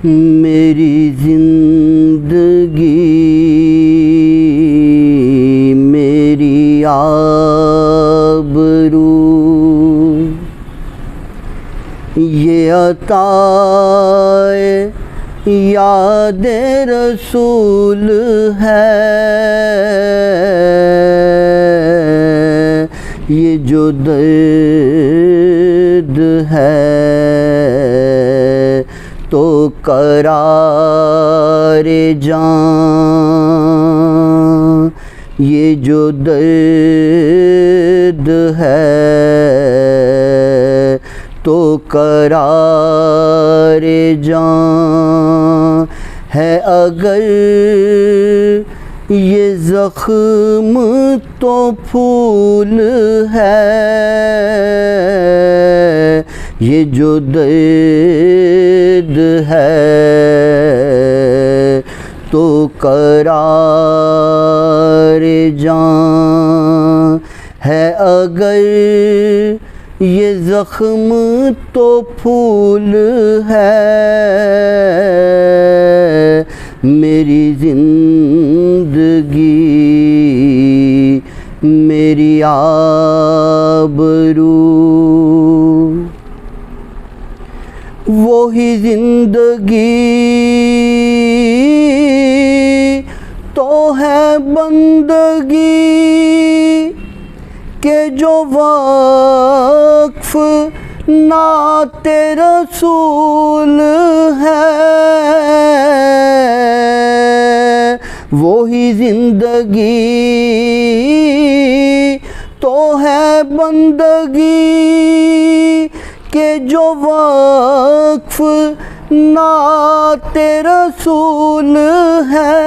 میری زندگی میری آبرو یہ عطا یاد رسول ہے، یہ جو درد ہے تو قرار جان، یہ جو درد ہے تو قرار جان ہے، اگر یہ زخم تو پھول ہے، یہ جو درد ہے تو قرار جان ہے، اگر یہ زخم تو پھول ہے، میری زندگی میری آبرو وہی زندگی تو ہے بندگی کہ جو وقف نعت رسول ہے، وہی زندگی تو ہے بندگی کہ جو وقف نعت رسول ہے،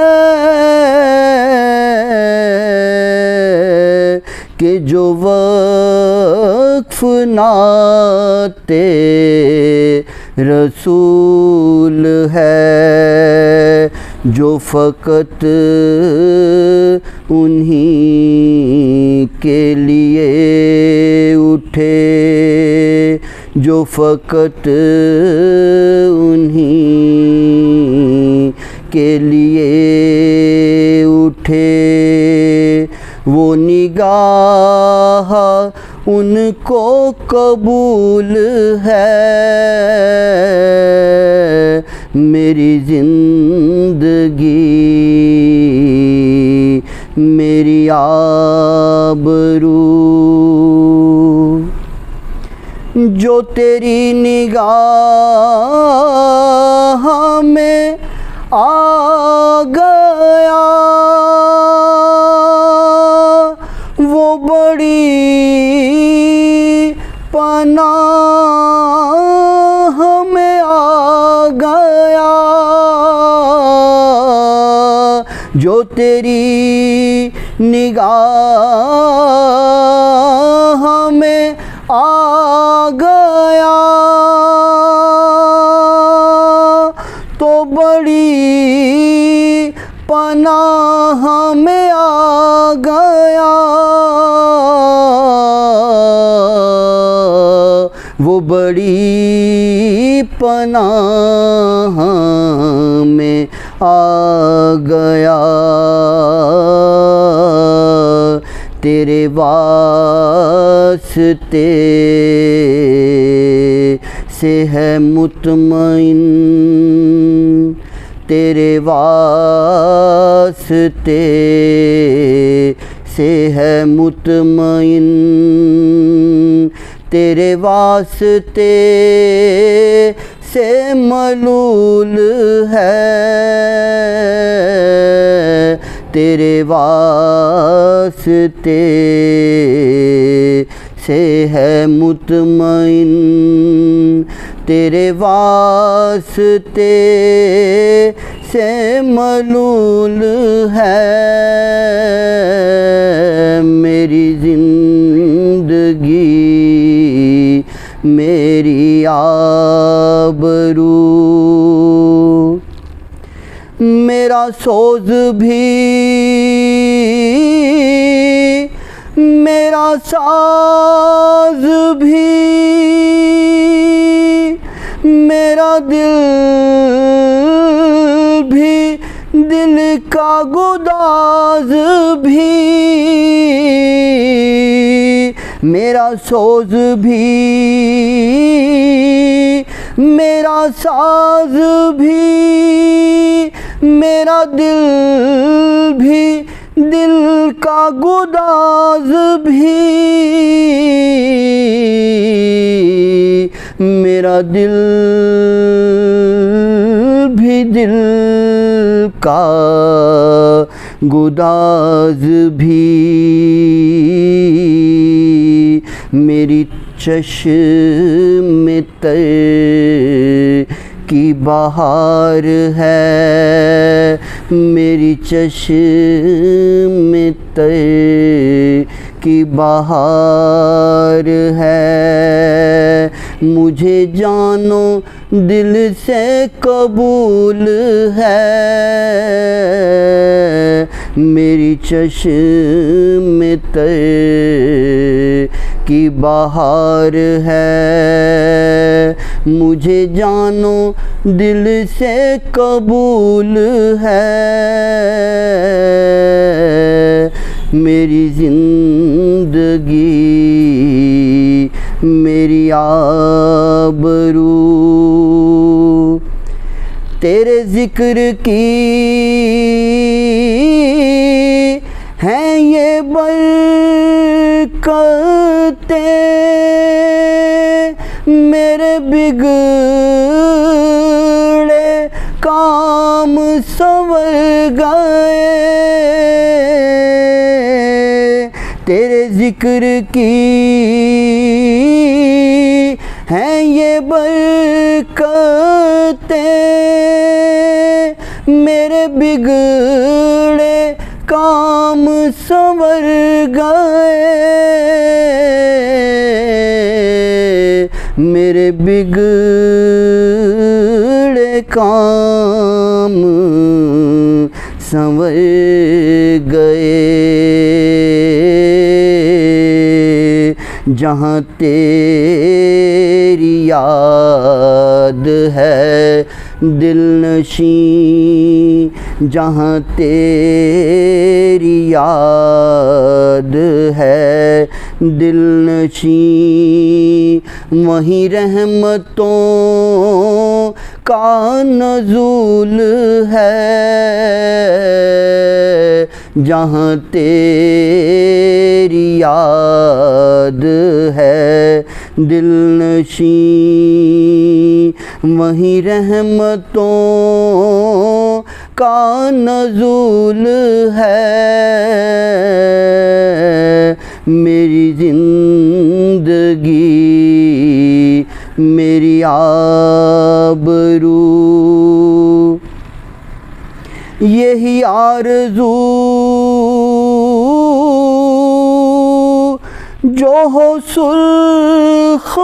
کہ جو وقف نعت رسول ہے، جو فقط انہی کے لیے اٹھے، جو فقط انہی کے لیے اٹھے، وہ نگاہ ان کو قبول ہے، میری زندگی میری آبرو جو تیری نگاہ میں آ گیا، وہ بڑی پناہ میں آ گیا، جو تیری نگاہ میں آ گیا تو بڑی پناہ میں آ گیا، وہ بڑی پناہ میں آ گیا، تیرے واسطے سے ہے مطمئن، تیرے واسطے سے ہے مطمئن، تیرے واسطے سے ملول ہے، تیرے واسطے سے ہے مطمئن، تیرے واسطے سے ملول ہے، میری زندگی میری آبرو میرا سوز بھی میرا ساز بھی میرا دل کا گداز بھی میرا سوز بھی میرا ساز بھی میرا دل بھی دل کا گداز بھی میرا دل بھی دل کا گداز بھی میری چشم تر کی بہار ہے میری چشم تر کی بہار ہے مجھے جانو دل سے قبول ہے میری چشم تر کی بہار ہے مجھے جانو دل سے قبول ہے میری زندگی میری آبرو تیرے ذکر کی ہیں یہ برکتیں میرے بگڑے کام سنور گئے تیرے ذکر کی ہیں یہ برکتیں میرے بگڑے کام سنور گئے میرے بگڑے کام سنور گئے جہاں تیری یاد ہے دل نشین جہاں تیری یاد ہے دل نشین وہیں رحمتوں کا نزول ہے جہاں تیری یاد ہے دل نشین وہیں رحمتوں کا نزول ہے میری زندگی میری آبرو یہی آرزو جو ہو سرخ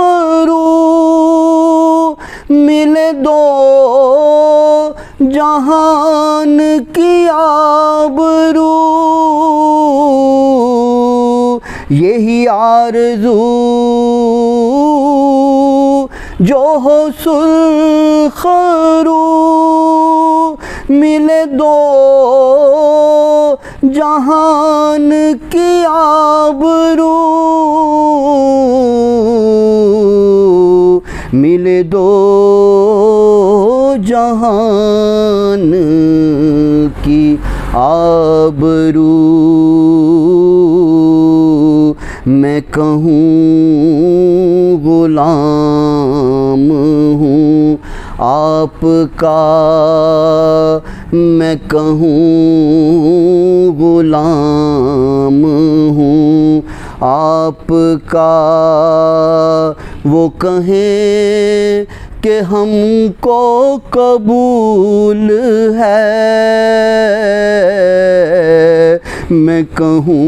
رو ملے دو جہان کی آبرو یہی آرزو جو ہو سرخ رو ملے دو جہان کی آبرو ملے دو جہان کی آبرو میں کہوں غلام ہوں آپ کا میں کہوں غلام ہوں آپ کا وہ کہیں کہ ہم کو قبول ہے میں کہوں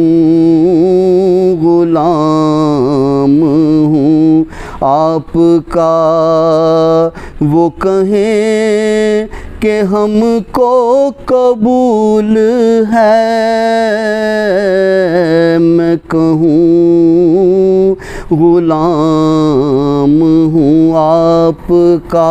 غلام ہوں آپ کا وہ کہیں کہ ہم کو قبول ہے میں کہوں غلام ہوں آپ کا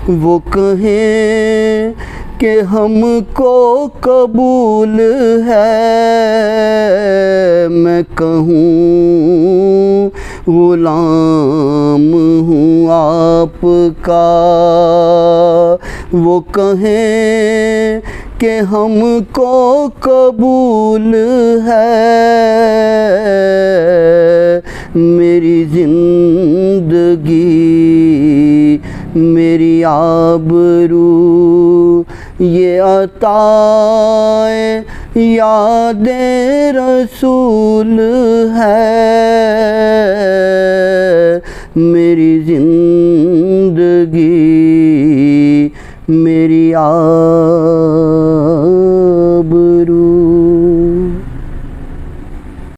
وہ کہیں کہ ہم کو قبول ہے، میں کہوں غلام ہوں آپ کا، وہ کہیں کہ ہم کو قبول ہے۔ میری زندگی، میری آبرو، یہ عطائے یاد رسول ہے۔ میری زندگی